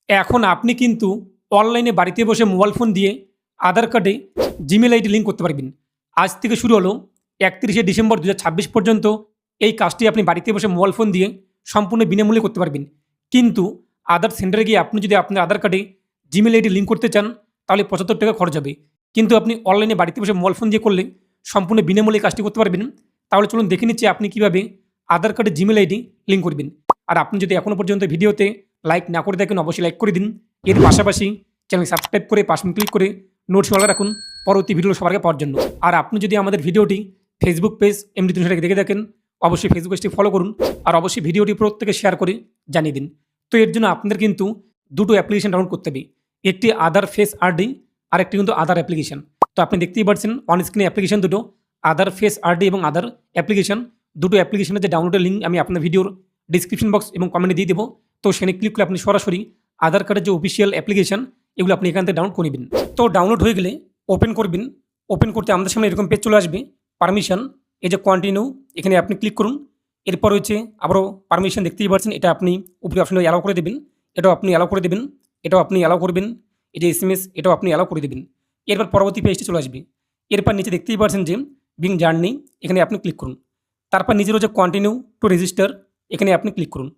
এখন আপনি কিন্তু অনলাইনে বাড়িতে বসে মোবাইল ফোন দিয়ে আধার কার্ডে জিমেল আইডি লিঙ্ক করতে পারবেন। আজ থেকে শুরু হলো 31শে ডিসেম্বর 2026 পর্যন্ত এই কাজটি আপনি বাড়িতে বসে মোবাইল ফোন দিয়ে সম্পূর্ণ বিনামূল্যে করতে পারবেন। কিন্তু আধার সেন্টারে গিয়ে আপনি যদি আপনার আধার কার্ডে জিমেল আইডি লিঙ্ক করতে চান তাহলে 75 টাকা খরচ হবে। কিন্তু আপনি অনলাইনে বাড়িতে বসে মোবাইল ফোন দিয়ে করলে সম্পূর্ণ বিনামূল্যে কাজটি করতে পারবেন। তাহলে চলুন দেখে নিচ্ছি আপনি কীভাবে আধার কার্ডে জিমেল আইডি লিঙ্ক করবেন। আর আপনি যদি এখনও পর্যন্ত ভিডিওতে লাইক না করে দেখেন অবশ্যই লাইক করে দিন। এর পাশাপাশি চ্যানেল সাবস্ক্রাইব করে পাশে ক্লিক করে নোটস অল রাখুন পরবর্তী ভিডিও সবার আগে পাওয়ার জন্য। আর আপনি যদি আমাদের ভিডিওটি ফেসবুক পেজ এমডি তুষার দেখে দেখেন অবশ্যই ফেসবুক পেজটি ফলো করুন আর অবশ্যই ভিডিওটি প্রত্যেকে শেয়ার করে জানিয়ে দিন। তো এর জন্য আপনাদের কিন্তু দুটো অ্যাপ্লিকেশন ডাউনলোড করতে হবে, একটি আধার ফেস আরডি আর একটি কিন্তু আধার অ্যাপ্লিকেশন। তো আপনি দেখতেই পাচ্ছেন অন স্ক্রিনে অ্যাপ্লিকেশন দুটো, আধার ফেস আরডি এবং আধার অ্যাপ্লিকেশন। দুটো অ্যাপ্লিকেশনের যে ডাউনলোডের লিঙ্ক আমি আপনার ভিডিওর ডিসক্রিপশন বক্স এবং কমেন্টে দিয়ে দেবো। তো সেখানে ক্লিক করে আপনি সরাসরি আধার কার্ডের যে অফিসিয়াল অ্যাপ্লিকেশন এগুলো আপনি এখান থেকে ডাউনলোড করে নেবেন। তো ডাউনলোড হয়ে গেলে ওপেন করবেন। ওপেন করতে আমাদের সামনে এরকম পেজ চলে আসবে। পারমিশন, এই যে কন্টিনিউ এখানে আপনি ক্লিক করুন। এরপর হচ্ছে আবারও পারমিশন দেখতেই পাচ্ছেন, এটা আপনি উপরে অপশনে অ্যালাউ করে দেবেন, এটাও আপনি অ্যালাউ করে দেবেন, এটাও আপনি অ্যালাউ করবেন, এই যে SMS এটাও আপনি অ্যালাউ করে দেবেন। এরপর পরবর্তী পেজটি চলে আসবে। এরপর নিচে দেখতেই পাচ্ছেন যে বিং জার্নি, এখানে আপনি ক্লিক করুন। তারপর নিজের হচ্ছে কন্টিনিউ টু রেজিস্টার, এখানে আপনি ক্লিক করুন।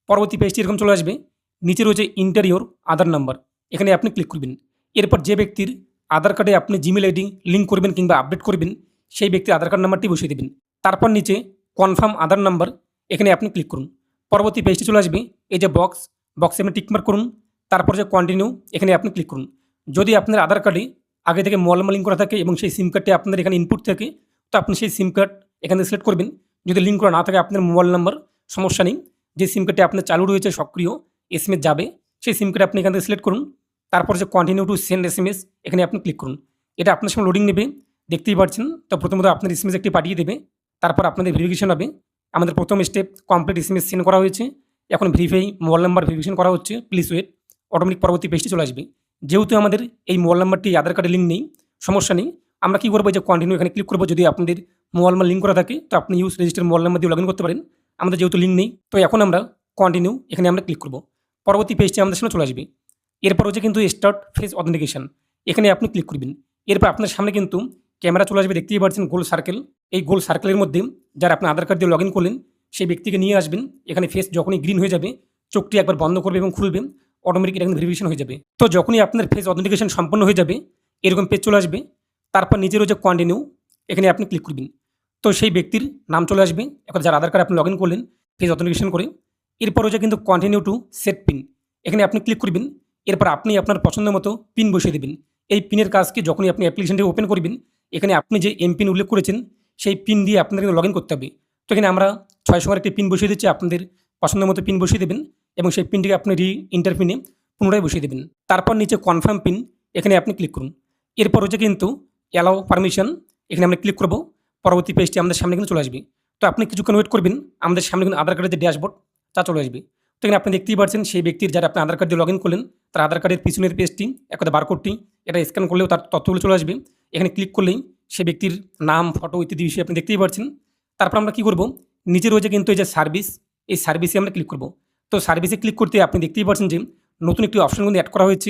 পরবর্তী পেজটি এরকম চলে আসবে। নিচে রয়েছে ইন্টারিওর আধার নাম্বার, এখানে আপনি ক্লিক করবেন। এরপর যে ব্যক্তির আধার কার্ডে আপনি জিমেল আইডি লিঙ্ক করবেন কিংবা আপডেট করবেন সেই ব্যক্তির আধার কার্ড নাম্বারটি বসিয়ে দেবেন। তারপর নিচে কনফার্ম আধার নাম্বার, এখানে আপনি ক্লিক করুন। পরবর্তী পেজটি চলে আসবে। এই যে বক্সে আপনি টিকমার্ক করুন। তারপর যে কন্টিনিউ, এখানে আপনি ক্লিক করুন। যদি আপনার আধার কার্ডে আগে থেকে মোবাইল নাম্বার লিঙ্ক করা থাকে এবং সেই সিম কার্ডটি আপনার এখানে ইনপুট থাকে তো আপনি সেই সিম কার্ড এখানে সিলেক্ট করবেন। যদি লিঙ্ক করা না থাকে আপনার মোবাইল নাম্বার, সমস্যা নেই, যে সিম কার্ডটি আপনার চালু রয়েছে সক্রিয় SMS যাবে সেই সিম কার্ড আপনি এখান থেকে সিলেক্ট করুন। তারপর যে কন্টিনিউ টু সেন্ড SMS, এখানে আপনি ক্লিক করুন। এটা আপনার সময় লোডিং নেবে, দেখতেই পাচ্ছেন। তো প্রথমত আপনার SMS একটি পাঠিয়ে দেবে, তারপর আপনাদের ভেরিফিকেশন হবে। আমাদের প্রথম স্টেপ কমপ্লিট SMS সেন্ড করা হয়েছে, এখন ভেরিফাই মোবাইল নাম্বার ভেরিফিকেশন করা হচ্ছে, প্লিজ ওয়েট। অটোমেটিক পরবর্তী পেজটি চলে আসবে। যেহেতু আমাদের এই মোবাইল নাম্বারটি আধার কার্ডে লিঙ্ক নেই, সমস্যা নেই, আমরা কী করবো, যে কন্টিনিউ এখানে ক্লিক করবো। যদি আপনাদের মোবাইল নাম্বার লিঙ্ক করা থাকে তো আপনি ইউজ রেজিস্টার মোবাইল নাম্বার দিয়ে লগ ইন করতে পারেন। আমাদের যেহেতু লিঙ্ক নেই তো এখন আমরা কন্টিনিউ এখানে আমরা ক্লিক করব। পরবর্তী পেজটি আমাদের সামনে চলে আসবে। এরপর হচ্ছে কিন্তু স্টার্ট ফেস অথেন্টিকেশন, এখানে আপনি ক্লিক করবেন। এরপর আপনার সামনে কিন্তু ক্যামেরা চলে আসবে, দেখতেই পাচ্ছেন গোল সার্কেল। এই গোল সার্কেলের মধ্যে যারা আপনি আধার কার্ড দিয়ে লগ ইন করলেন সেই ব্যক্তিকে নিয়ে আসবেন। এখানে ফেস যখনই গ্রিন হয়ে যাবে চোখটি একবার বন্ধ করবে এবং খুলবে, অটোমেটিক এটা কিন্তু ভেরিফিকেশন হয়ে যাবে। তো যখনই আপনার ফেস অথেন্টিকেশন সম্পন্ন হয়ে যাবে এরকম পেজ চলে আসবে। তারপর নিজের হচ্ছে কন্টিনিউ, এখানে আপনি ক্লিক করবেন। তো সেই ব্যক্তির নাম চলে আসবে, এখন যার আধার কার্ড আপনি লগ ইন করলেন ফেস অথেন্টিকেশন করে। এরপর হচ্ছে কিন্তু কন্টিনিউ টু সেট পিন, এখানে আপনি ক্লিক করবেন। এরপর আপনি আপনার পছন্দের মতো পিন বসিয়ে দেবেন। এই পিনের কাজ কি, যখনই আপনি অ্যাপ্লিকেশনটি ওপেন করবেন এখানে আপনি যে পিন উল্লেখ করেছেন সেই পিন দিয়ে আপনাদের কিন্তু লগ ইন করতে হবে। তো এখানে আমরা 6 সংখ্যার একটি পিন বসিয়ে দিচ্ছি, আপনাদের পছন্দের মতো পিন বসিয়ে দেবেন এবং সেই পিনটিকে আপনি ইন্টার পিনে পুনরায় বসিয়ে দেবেন। তারপর নিচে কনফার্ম পিন, এখানে আপনি ক্লিক করুন। এরপর হচ্ছে কিন্তু অ্যালাউ পারমিশন, এখানে আমরা ক্লিক করব। পরবর্তী পেজটি আমাদের সামনে কিন্তু চলে আসবে। তো আপনি কিছুক্ষণ ওয়েট করবেন, আমাদের সামনে কিন্তু আধার কার্ডের যে ড্যাশবোর্ড তা চলে আসবে। তো এখানে আপনি দেখতেই পাচ্ছেন সেই ব্যক্তির যারা আপনি আধার কার্ড দিয়ে লগ ইন করলেন তার আধার কার্ডের পিছনের পেজটি একটা বারকোডটি এটা স্ক্যান করলেও তার তথ্যগুলো চলে আসবে। এখানে ক্লিক করলেই সেই ব্যক্তির নাম, ফটো ইত্যাদি বিষয়ে আপনি দেখতেই পাচ্ছেন। তারপর আমরা কী করব, নিচে রয়েছে কিন্তু এই যে সার্ভিস, এই সার্ভিসে আমরা ক্লিক করব। তো সার্ভিসে ক্লিক করতে আপনি দেখতেই পাচ্ছেন যে নতুন একটি অপশন কিন্তু অ্যাড করা হয়েছে,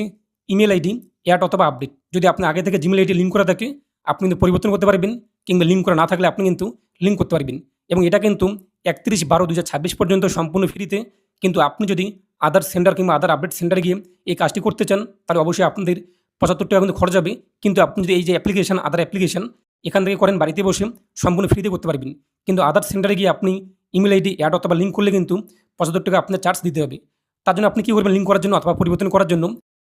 ইমেল আইডি অ্যাড অথবা আপডেট। যদি আপনি আগে থেকে জিমেল আইডি লিঙ্ক করা থাকে আপনি কিন্তু পরিবর্তন করতে পারবেন, কিংবা লিঙ্ক করা না থাকলে আপনি কিন্তু লিঙ্ক করতে পারবেন। এবং এটা কিন্তু 31/12/2026 পর্যন্ত সম্পূর্ণ ফ্রিতে। কিন্তু আপনি যদি আধার সেন্টার কিংবা আধার আপডেট সেন্টারে গিয়ে এই কাজটি করতে চান তাহলে অবশ্যই আপনাদের 75 টাকা কিন্তু খরচ হবে। কিন্তু আপনি যদি এই যে অ্যাপ্লিকেশন আধার অ্যাপ্লিকেশন এখান থেকে করেন বাড়িতে বসে সম্পূর্ণ ফ্রিতে করতে পারবেন। কিন্তু আধার সেন্টারে গিয়ে আপনি ইমেল আইডি অ্যাড অথবা লিঙ্ক করলে কিন্তু 75 টাকা আপনার চার্জ দিতে হবে। তার জন্য আপনি কী করবেন, লিঙ্ক করার জন্য অথবা পরিবর্তন করার জন্য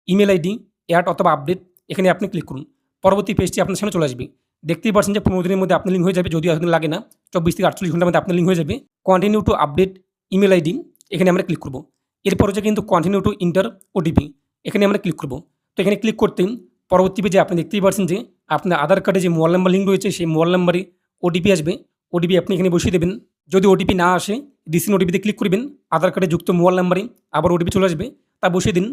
ইমেল আইডি অ্যাড অথবা আপডেট, এখানে আপনি ক্লিক করুন। পরবর্তী পেজটি আপনার সামনে চলে আসবে। দেখতেই পাচ্ছেন যে 15 দিনের মধ্যে আপনার লিঙ্ক হয়ে যাবে, যদিও এতদিন লাগে না, 24 থেকে 48 ঘন্টার মধ্যে আপনার লিঙ্ক হয়ে যাবে। Continue to update email ID, এখানে আমরা ক্লিক করব। এরপর হচ্ছে কিন্তু কন্টিনিউ টু ইন্টার OTP, এখানে আমরা ক্লিক করব। তো এখানে ক্লিক করতে পরবর্তী পেজে আপনি দেখতেই পাচ্ছেন যে আপনার আধার কার্ডে যে মোবাইল নাম্বার লিঙ্ক রয়েছে সেই মোবাইল নাম্বারে OTP আসবে। OTP আপনি এখানে বসিয়ে দেবেন। যদি OTP না আসে রিসেন্ট OTPতে ক্লিক করবেন, আধার কার্ডে যুক্ত মোবাইল নাম্বারে আবার OTP চলে আসবে, তা বসিয়ে দিন।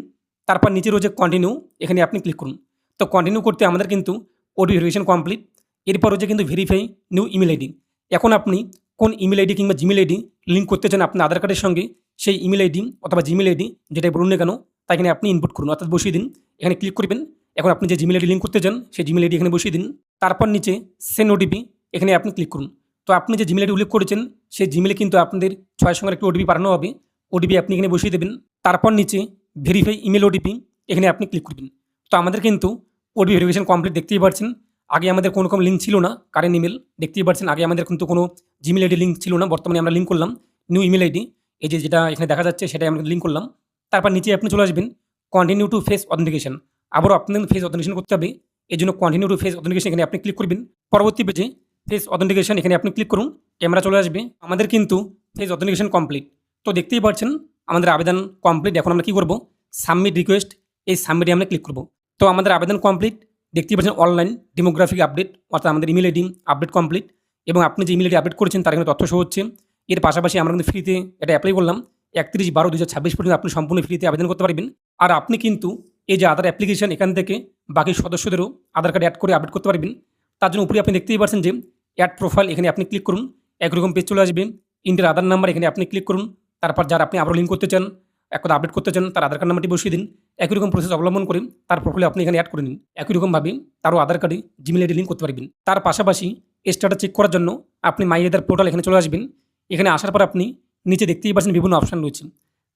তারপর নিচে রয়েছে কন্টিনিউ, এখানে আপনি ক্লিক করুন। তো কন্টিনিউ করতে আমাদের কিন্তু OTP ভেরিফিকেশন কমপ্লিট। এরপর হচ্ছে কিন্তু ভেরিফাই নিউ ইমেল আইডি। এখন আপনি কোন ইমেল আইডি কিংবা জিমেল আইডি লিঙ্ক করতে চান আপনার আধার কার্ডের সঙ্গে সেই ইমেল আইডি অথবা জিমেল আইডি যেটাই বলুন না কেন তাই এখানে আপনি ইনপুট করুন অর্থাৎ বসিয়ে দিন। এখানে ক্লিক করবেন। এখন আপনি যে জিমেল আইডি লিঙ্ক করতে চান সেই জিমেল আইডি এখানে বসিয়ে দিন। তারপর নিচে সেন্ড ওটিপি এখানে আপনি ক্লিক করুন। তো আপনি যে জিমেল আইডি উল্লেখ করেছেন সেই জিমেলে কিন্তু আপনাদের 6 সংখ্যার একটি ওটিপি পাঠানো হবে। ওটিপি আপনি এখানে বসিয়ে দেবেন। তারপর নিচে ভেরিফাই ইমেল ওটিপি এখানে আপনি ক্লিক করবেন। তো আমাদের কিন্তু ওটিপি ভেরিফিকেশন কমপ্লিট দেখতেই পাচ্ছেন। আগে আমাদের কোনো রকম লিঙ্ক ছিল না, কারেন্ট ইমেল দেখতেই পাচ্ছেন। আগে আমাদের কিন্তু কোনো জিমেল আইডি লিঙ্ক ছিল না, বর্তমানে আমরা লিঙ্ক করলাম নিউ ইমেল আইডি। এই যে যেটা এখানে দেখা যাচ্ছে সেটাই আমরা লিঙ্ক করলাম। তারপর নিচে আপনি চলে আসবেন কন্টিনিউ টু ফেস অথেন্টিকেশন। আবারও আপনাদের ফেস অথেন্টিকেশন করতে হবে, এই জন্য কন্টিনিউ টু ফেস অথেন্টিকেশন এখানে আপনি ক্লিক করবেন। পরবর্তী পেজে ফেস অথেন্টিকেশন এখানে আপনি ক্লিক করুন, ক্যামেরা চলে আসবে। আমাদের কিন্তু ফেস অথেন্টিকেশন কমপ্লিট। তো দেখতেই পাচ্ছেন আমাদের আবেদন কমপ্লিট। এখন আমরা কী করব, সাবমিট রিকোয়েস্ট, এই সাবমিটে আমরা ক্লিক করব। তো আমাদের আবেদন কমপ্লিট। দেখতেই পাচ্ছেন অনলাইন ডেমোগ্রাফিক আপডেট, অর্থাৎ আমাদের ইমেল আইডি আপডেট কমপ্লিট এবং আপনি যে ইমেল আইডি আপডেট করেছেন তার এখানে তথ্য শো হচ্ছে। এর পাশাপাশি আমরা কিন্তু ফ্রিতে এটা অ্যাপ্লাই করলাম। 31/12/2026 পর্যন্ত আপনি সম্পূর্ণ ফ্রিতে আবেদন করতে পারবেন। আর আপনি কিন্তু এই যে আধার অ্যাপ্লিকেশন এখান থেকে বাকি সদস্যদেরও আধার কার্ড অ্যাড করে আপডেট করতে পারবেন। তার জন্য উপরে আপনি দেখতেই পাচ্ছেন যে অ্যাড প্রোফাইল, এখানে আপনি ক্লিক করুন। একরকম পেজ চলে আসবে। ইন্টার আধার নাম্বার এখানে আপনি ক্লিক করুন। তারপর যারা আপনি আবারও লিঙ্ক করতে চান, এক কথা আপডেট করতে চান, তার আধার কার্ড নাম্বারটি বসিয়ে দিন। একই রকম প্রসেস অবলম্বন করে তার প্রোফাইলে আপনি এখানে অ্যাড করে নিন। একই রকমভাবে তারও আধার কার্ডে জিমেল আইডি লিঙ্ক করতে পারবেন। তার পাশাপাশি স্ট্যাটাস চেক করার জন্য আপনি মাই আধার পোর্টাল এখানে চলে আসবেন। এখানে আসার পর আপনি নিচে দেখতেই পাচ্ছেন বিভিন্ন অপশান রয়েছে।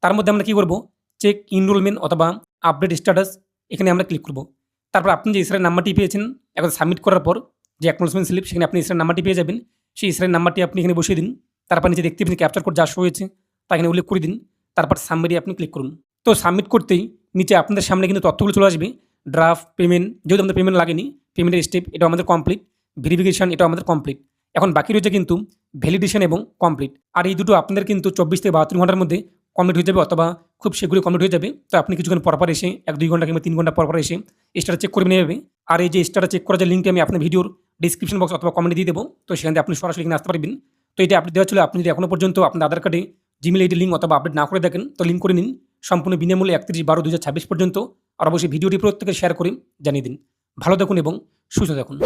তার মধ্যে আমরা কী করব, চেক ইনরোলমেন্ট অথবা আপডেট স্ট্যাটাস এখানে আমরা ক্লিক করব। তারপর আপনি যে ইসরায়েল নাম্বারটি পেয়েছেন এখন সাবমিট করার পর যে অ্যাকনোলেজমেন্ট স্লিপ, সেখানে আপনি ইসরায়েল নাম্বারটি পেয়ে যাবেন। সেই ইসরায়েল নাম্বারটি আপনি এখানে বসিয়ে দিন। তারপর নিচে দেখতে পাচ্ছেন ক্যাপচার কোড যা শো হয়েছে তা এখানে উল্লেখ করে দিন। তারপর সাবমিটে আপনি ক্লিক করুন। তো সাবমিট করতেই নিচে আপনাদের সামনে কিন্তু তথ্যগুলো চলে আসবে। ড্রাফট পেমেন্ট, যেহেতু আমাদের পেমেন্ট লাগেনি, পেমেন্টের স্টেপ এটাও আমাদের কমপ্লিট। ভেরিফিকেশন এটাও আমাদের কমপ্লিট। এখন বাকি রয়েছে কিন্তু ভ্যালিডেশন এবং কমপ্লিট। আর এই দুটো আপনাদের কিন্তু 24 থেকে 72 ঘন্টার মধ্যে কমপ্লিট হয়ে যাবে অথবা খুব শীঘ্রই কমপ্লিট হয়ে যাবে। তো আপনি কিছুক্ষণ পরপর এসে 1-2 ঘন্টা কিংবা 3 ঘন্টা পরপর এসে স্ট্যাটাস চেক করে নিয়ে যাবে। আর এই যে স্ট্যাটাস চেক করার যে লিঙ্কটি আমি আপনার ভিডিওর ডিসক্রিপশন বক্স অথবা কমেন্টে দিয়ে দেবো, তো সেখান থেকে আপনি সরাসরি এখানে আসতে পারবেন। তো এটা আপনি দেওয়া ছিল, আপনি যদি এখনও পর্যন্ত আপনার আধার কার্ডে জিমেল আইডি লিঙ্ক অথবা আপডেট না করে দেখেন তো লিঙ্ক করে নিন সম্পূর্ণ বিনামূল্যে 31/12/2026 পর্যন্ত। আর অবশ্যই ভিডিওটি প্রত্যেকে শেয়ার করে জানিয়ে দিন। ভালো থাকুন এবং সুস্থ থাকুন।